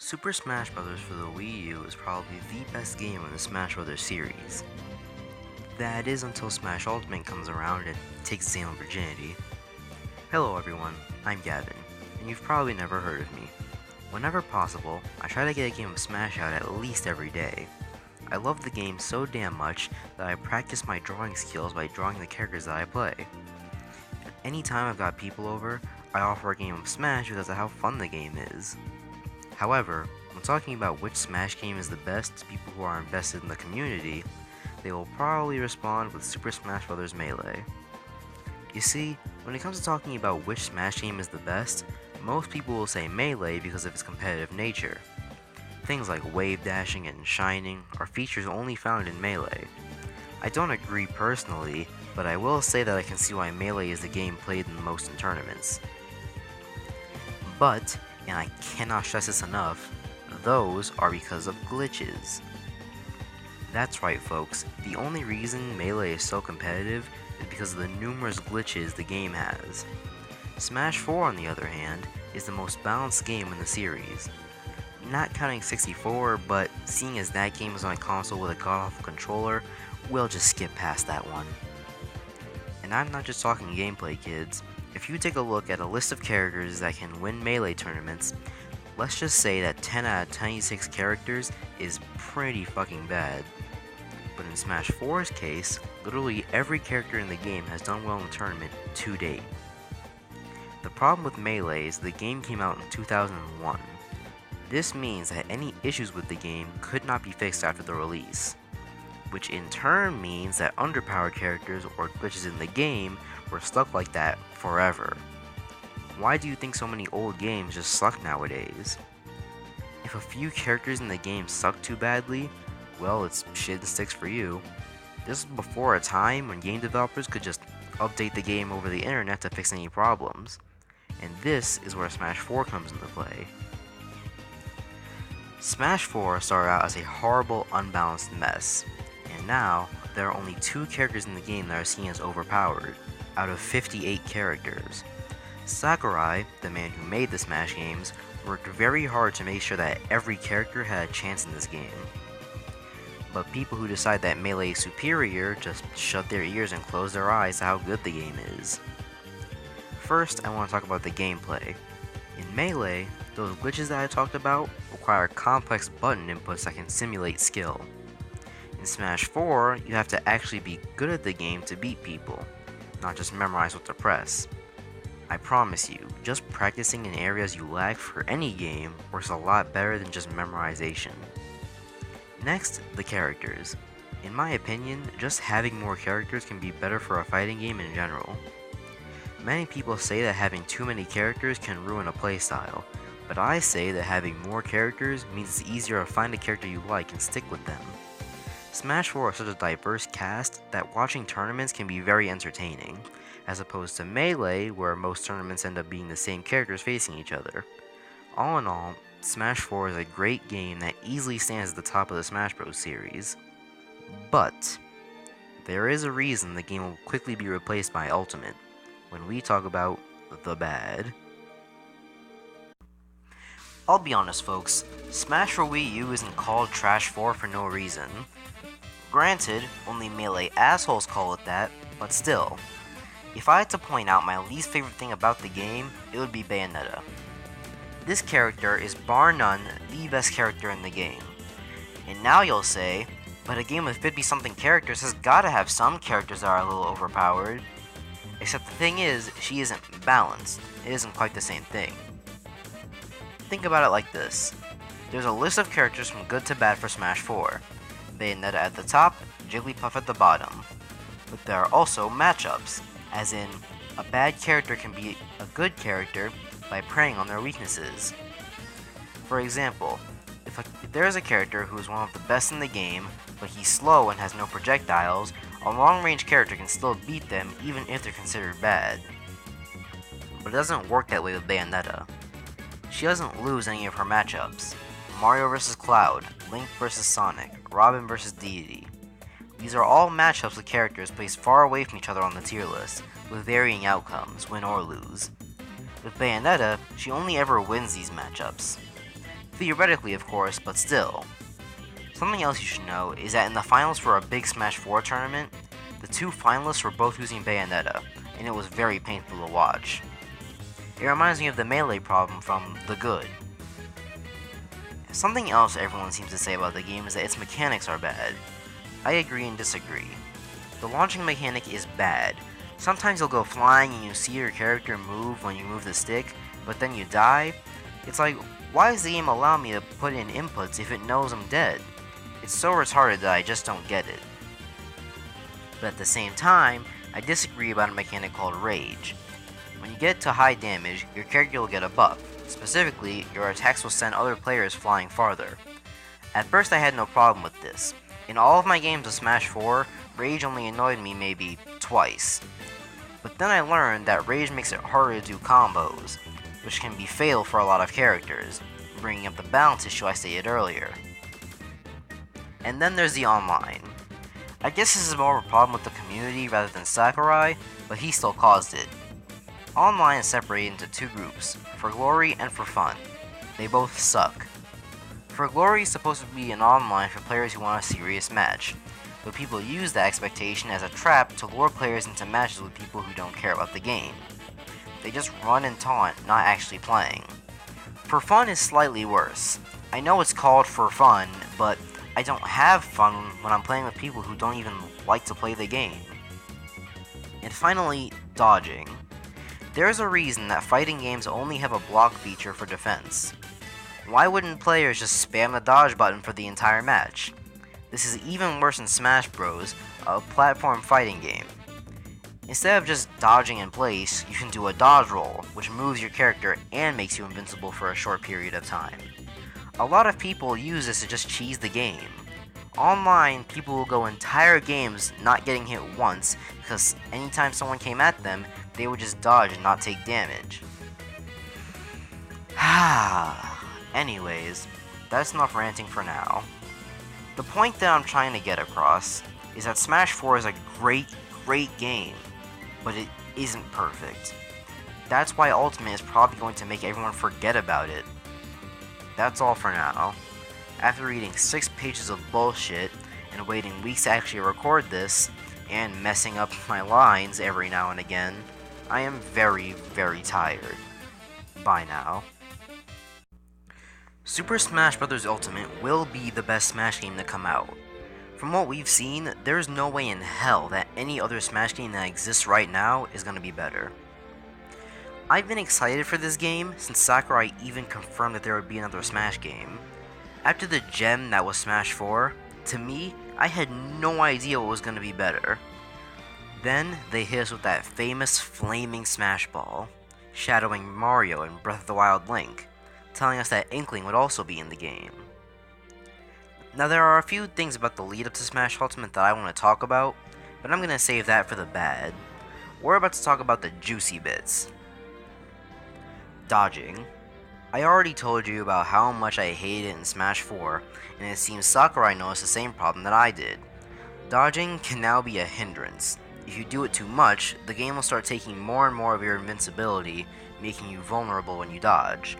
Super Smash Bros. For the Wii U is probably the best game in the Smash Bros. Series. That is until Smash Ultimate comes around and takes its own virginity. Hello everyone, I'm Gavin, and you've probably never heard of me. Whenever possible, I try to get a game of Smash out at least every day. I love the game so damn much that I practice my drawing skills by drawing the characters that I play. Anytime I've got people over, I offer a game of Smash because of how fun the game is. However, when talking about which Smash game is the best to people who are invested in the community, they will probably respond with Super Smash Bros. Melee. You see, when it comes to talking about which Smash game is the best, most people will say Melee because of its competitive nature. Things like wave dashing and shining are features only found in Melee. I don't agree personally, but I will say that I can see why Melee is the game played the most in tournaments. But, and I cannot stress this enough, those are because of glitches. That's right folks, the only reason Melee is so competitive is because of the numerous glitches the game has. Smash 4 on the other hand, is the most balanced game in the series. Not counting 64, but seeing as that game is on a console with a god-awful controller, we'll just skip past that one. And I'm not just talking gameplay, kids. If you take a look at a list of characters that can win Melee tournaments, let's just say that 10 out of 26 characters is pretty fucking bad. But in Smash 4's case, literally every character in the game has done well in the tournament to date. The problem with Melee is the game came out in 2001. This means that any issues with the game could not be fixed after the release, which in turn means that underpowered characters or glitches in the game were stuck like that forever. Why do you think so many old games just suck nowadays? If a few characters in the game suck too badly, well, it's shit and sticks for you. This was before a time when game developers could just update the game over the internet to fix any problems. And this is where Smash 4 comes into play. Smash 4 started out as a horrible, unbalanced mess, and now there are only 2 characters in the game that are seen as overpowered, out of 58 characters. Sakurai, the man who made the Smash games, worked very hard to make sure that every character had a chance in this game. But people who decide that Melee is superior just shut their ears and close their eyes to how good the game is. First, I want to talk about the gameplay. In Melee, those glitches that I talked about require complex button inputs that can simulate skill. In Smash 4, you have to actually be good at the game to beat people, not just memorize what to press. I promise you, just practicing in areas you lack for any game works a lot better than just memorization. Next, the characters. In my opinion, just having more characters can be better for a fighting game in general. Many people say that having too many characters can ruin a playstyle, but I say that having more characters means it's easier to find a character you like and stick with them. Smash 4 is such a diverse cast that watching tournaments can be very entertaining, as opposed to Melee where most tournaments end up being the same characters facing each other. All in all, Smash 4 is a great game that easily stands at the top of the Smash Bros. Series. But, there is a reason the game will quickly be replaced by Ultimate, when we talk about the bad. I'll be honest folks, Smash for Wii U isn't called Trash 4 for no reason. Granted, only Melee assholes call it that, but still. If I had to point out my least favorite thing about the game, it would be Bayonetta. This character is bar none the best character in the game. And now you'll say, but a game with 50 something characters has gotta have some characters that are a little overpowered. Except the thing is, she isn't balanced. It isn't quite the same thing. Think about it like this. There's a list of characters from good to bad for Smash 4. Bayonetta at the top, Jigglypuff at the bottom. But there are also matchups, as in, a bad character can be a good character by preying on their weaknesses. For example, if there is a character who is one of the best in the game, but he's slow and has no projectiles, a long-range character can still beat them even if they're considered bad. But it doesn't work that way with Bayonetta. She doesn't lose any of her matchups. Mario vs. Cloud, Link vs. Sonic, Robin vs. Deity. These are all matchups with characters placed far away from each other on the tier list, with varying outcomes, win or lose. With Bayonetta, she only ever wins these matchups. Theoretically, of course, but still. Something else you should know is that in the finals for a big Smash 4 tournament, the two finalists were both using Bayonetta, and it was very painful to watch. It reminds me of the melee problem from The Good. Something else everyone seems to say about the game is that its mechanics are bad. I agree and disagree. The launching mechanic is bad. Sometimes you'll go flying and you see your character move when you move the stick, but then you die. It's like, why does the game allow me to put in inputs if it knows I'm dead? It's so retarded that I just don't get it. But at the same time, I disagree about a mechanic called Rage. When you get to high damage, your character will get a buff. Specifically, your attacks will send other players flying farther. At first I had no problem with this. In all of my games of Smash 4, Rage only annoyed me maybe twice. But then I learned that Rage makes it harder to do combos, which can be fatal for a lot of characters, bringing up the balance issue I stated earlier. And then there's the online. I guess this is more of a problem with the community rather than Sakurai, but he still caused it. Online is separated into two groups, for glory and for fun. They both suck. For glory is supposed to be an online for players who want a serious match, but people use that expectation as a trap to lure players into matches with people who don't care about the game. They just run and taunt, not actually playing. For fun is slightly worse. I know it's called for fun, but I don't have fun when I'm playing with people who don't even like to play the game. And finally, dodging. There's a reason that fighting games only have a block feature for defense. Why wouldn't players just spam the dodge button for the entire match? This is even worse in Smash Bros., a platform fighting game. Instead of just dodging in place, you can do a dodge roll, which moves your character and makes you invincible for a short period of time. A lot of people use this to just cheese the game. Online, people will go entire games not getting hit once, because anytime someone came at them, they would just dodge and not take damage. Anyways, that's enough ranting for now. The point that I'm trying to get across is that Smash 4 is a great game, but it isn't perfect. That's why Ultimate is probably going to make everyone forget about it. That's all for now. After reading 6 pages of bullshit and waiting weeks to actually record this, and messing up my lines every now and again, I am very, very tired. Bye now. Super Smash Bros. Ultimate will be the best Smash game to come out. From what we've seen, there's no way in hell that any other Smash game that exists right now is going to be better. I've been excited for this game since Sakurai even confirmed that there would be another Smash game. After the gem that was Smash 4, to me, I had no idea what was going to be better. Then they hit us with that famous flaming Smash Ball, shadowing Mario and Breath of the Wild Link, telling us that Inkling would also be in the game. Now there are a few things about the lead up to Smash Ultimate that I want to talk about, but I'm going to save that for the bad. We're about to talk about the juicy bits. Dodging. I already told you about how much I hated it in Smash 4, and it seems Sakurai noticed the same problem that I did. Dodging can now be a hindrance. If you do it too much, the game will start taking more and more of your invincibility, making you vulnerable when you dodge.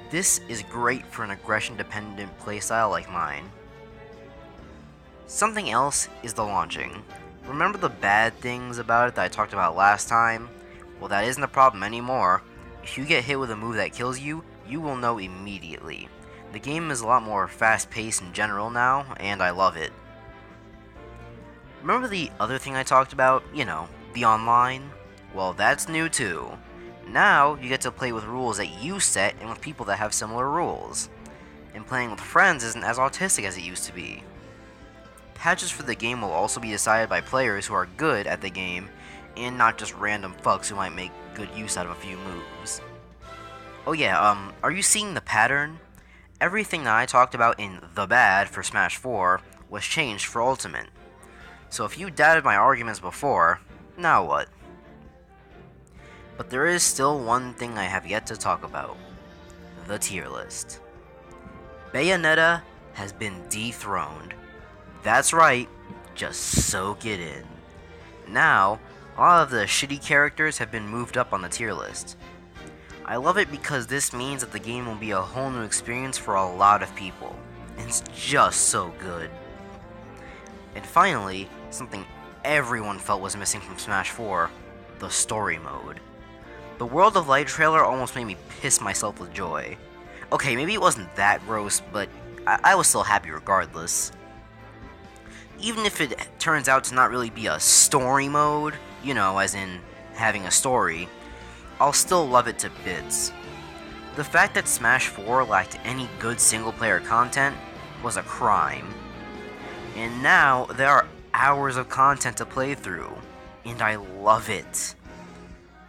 This is great for an aggression-dependent playstyle like mine. Something else is the launching. Remember the bad things about it that I talked about last time? Well, that isn't a problem anymore. If you get hit with a move that kills you, you will know immediately. The game is a lot more fast-paced in general now, and I love it. Remember the other thing I talked about? You know, the online? Well, that's new too. Now, you get to play with rules that you set and with people that have similar rules. And playing with friends isn't as autistic as it used to be. Patches for the game will also be decided by players who are good at the game, and not just random fucks who might make good use out of a few moves. Oh yeah, are you seeing the pattern? Everything that I talked about in the bad for Smash 4 was changed for Ultimate. So if you doubted my arguments before, now what? But there is still one thing I have yet to talk about. The tier list. Bayonetta has been dethroned. That's right, just soak it in. Now, a lot of the shitty characters have been moved up on the tier list. I love it because this means that the game will be a whole new experience for a lot of people. It's just so good. And finally, something everyone felt was missing from Smash 4, the story mode. The World of Light trailer almost made me piss myself with joy. Okay, maybe it wasn't that gross, but I was still happy regardless. Even if it turns out to not really be a story mode, you know, as in having a story, I'll still love it to bits. The fact that Smash 4 lacked any good single-player content was a crime. And now, there are hours of content to play through, and I love it.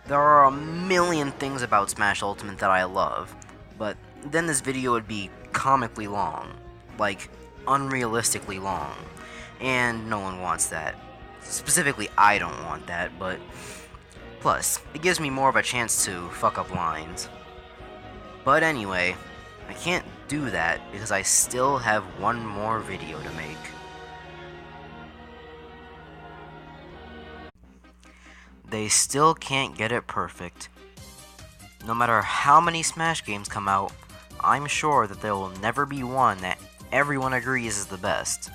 There are a million things about Smash Ultimate that I love, but then this video would be comically long, like unrealistically long, and no one wants that. Specifically, I don't want that, but plus, it gives me more of a chance to fuck up lines. But anyway, I can't do that because I still have one more video to make. They still can't get it perfect. No matter how many Smash games come out, I'm sure that there will never be one that everyone agrees is the best.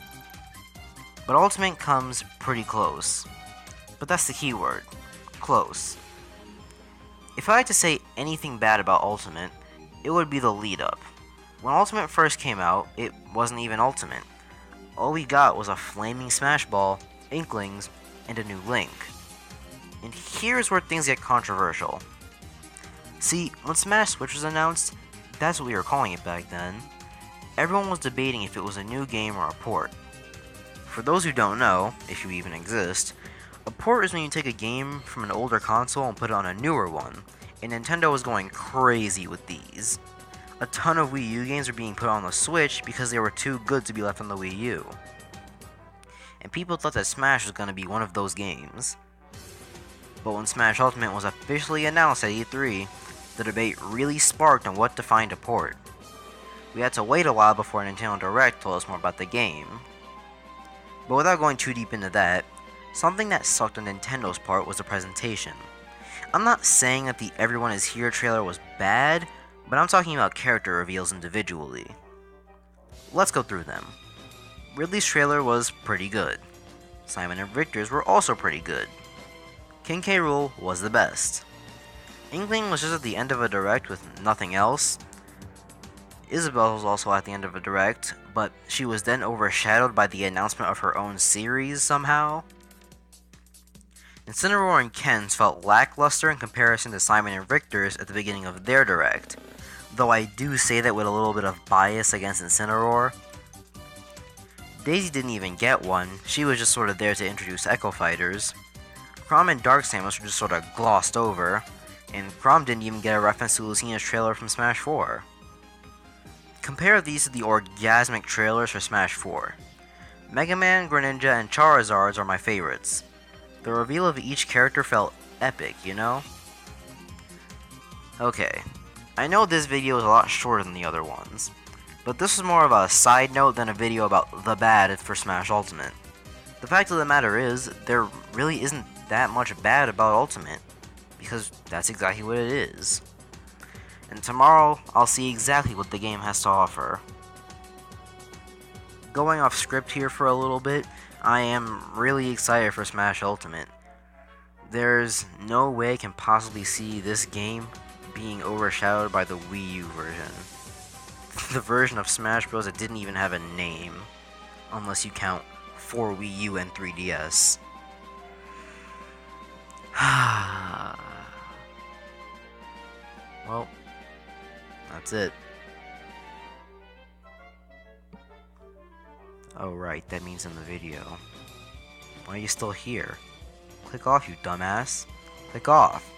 But Ultimate comes pretty close. But that's the key word. Close. If I had to say anything bad about Ultimate, it would be the lead up. When Ultimate first came out, it wasn't even Ultimate. All we got was a flaming Smash Ball, Inklings, and a new Link. And here's where things get controversial. See, when Smash Switch was announced, that's what we were calling it back then, everyone was debating if it was a new game or a port. For those who don't know, if you even exist, a port is when you take a game from an older console and put it on a newer one, and Nintendo was going crazy with these. A ton of Wii U games were being put on the Switch because they were too good to be left on the Wii U. And people thought that Smash was going to be one of those games. But when Smash Ultimate was officially announced at E3, the debate really sparked on what defined a port. We had to wait a while before Nintendo Direct told us more about the game. But without going too deep into that, something that sucked on Nintendo's part was the presentation. I'm not saying that the Everyone Is Here trailer was bad, but I'm talking about character reveals individually. Let's go through them. Ridley's trailer was pretty good. Simon and Victor's were also pretty good. King K. Rool was the best. Inkling was just at the end of a direct with nothing else. Isabelle was also at the end of a direct, but she was then overshadowed by the announcement of her own series somehow. Incineroar and Ken's felt lackluster in comparison to Simon and Victor's at the beginning of their direct, though I do say that with a little bit of bias against Incineroar. Daisy didn't even get one, she was just sort of there to introduce Echo Fighters. Chrom and Dark Samus were just sort of glossed over, and Chrom didn't even get a reference to Lucina's trailer from Smash 4. Compare these to the orgasmic trailers for Smash 4. Mega Man, Greninja, and Charizards are my favorites. The reveal of each character felt epic, you know? Okay, I know this video is a lot shorter than the other ones, but this is more of a side note than a video about the bad for Smash Ultimate. The fact of the matter is, there really isn't that much bad about Ultimate, because that's exactly what it is. And tomorrow, I'll see exactly what the game has to offer. Going off script here for a little bit, I am really excited for Smash Ultimate. There's no way I can possibly see this game being overshadowed by the Wii U version. The version of Smash Bros. That didn't even have a name, unless you count 4 Wii U and 3DS. Well, that's it. Oh right, that means in the video. Why are you still here? Click off, you dumbass. Click off.